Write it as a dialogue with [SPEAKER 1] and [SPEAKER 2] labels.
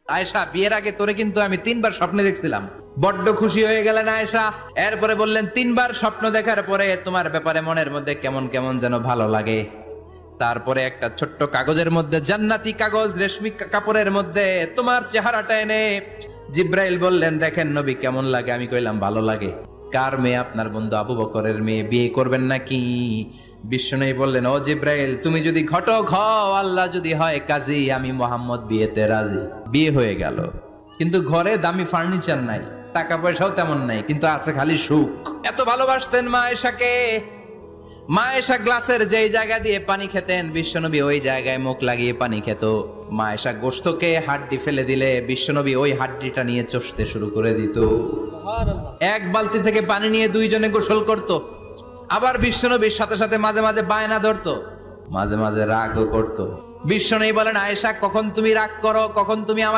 [SPEAKER 1] আয়েশা, বিয়ের আগে তোরে কিন্তু আমি 3বার স্বপ্নে দেখছিলাম। বড্ড খুশি হয়ে গেলেন আয়েশা। এরপরে বললেন, 3বার স্বপ্ন দেখার পরে তোমার ব্যাপারে মনের মধ্যে কেমন কেমন যেন ভালো লাগে। তারপরে একটা ছোট্ট কাগজের মধ্যে, জান্নাতি কাগজ, রেশমি কাপড়ের মধ্যে তোমার চেহারাটা এনে জিব্রাইল বললেন, দেখেন নবী কেমন লাগে। আমি কইলাম, ভালো লাগে। কার মেয়ে? আপনার বন্ধু আবু বকরের মেয়ে। বিয়ে করবেন নাকি? বিশ্বনবী বললেন, ও জিব্রাইল, তুমি যদি ঘটক হও, আল্লাহ যদি হয় কাজী, আমি মোহাম্মদ বিয়েতে রাজি। বিয়ে হয়ে গেল, কিন্তু ঘরে দামি ফার্নিচার নাই, টাকা পয়সাও তেমন নাই, কিন্তু আছে খালি সুখ। এত ভালোবাসতেন মা আয়েশাকে। মা আয়েশা গ্লাসের যেই জায়গা দিয়ে পানি খেতেন, বিশ্বনবী ওই জায়গায় মুখ লাগিয়ে পানি খেত। মা আয়েশা গোশতকে হাড্ডি ফেলে দিলে বিশ্বনবী ওই হাড্ডিটা নিয়ে চষতে শুরু করে দিত। এক বালতি থেকে পানি নিয়ে দুইজনে গোসল করত। আবার বিশ্বনবীর সাথে সাথে মাঝে মাঝে বায়না ধরতো, মাঝে মাঝে রাগও করতো। বিশ্বনবী বলেন, আয়েশা, কখন তুমি রাগ করো, কখন তুমি আমার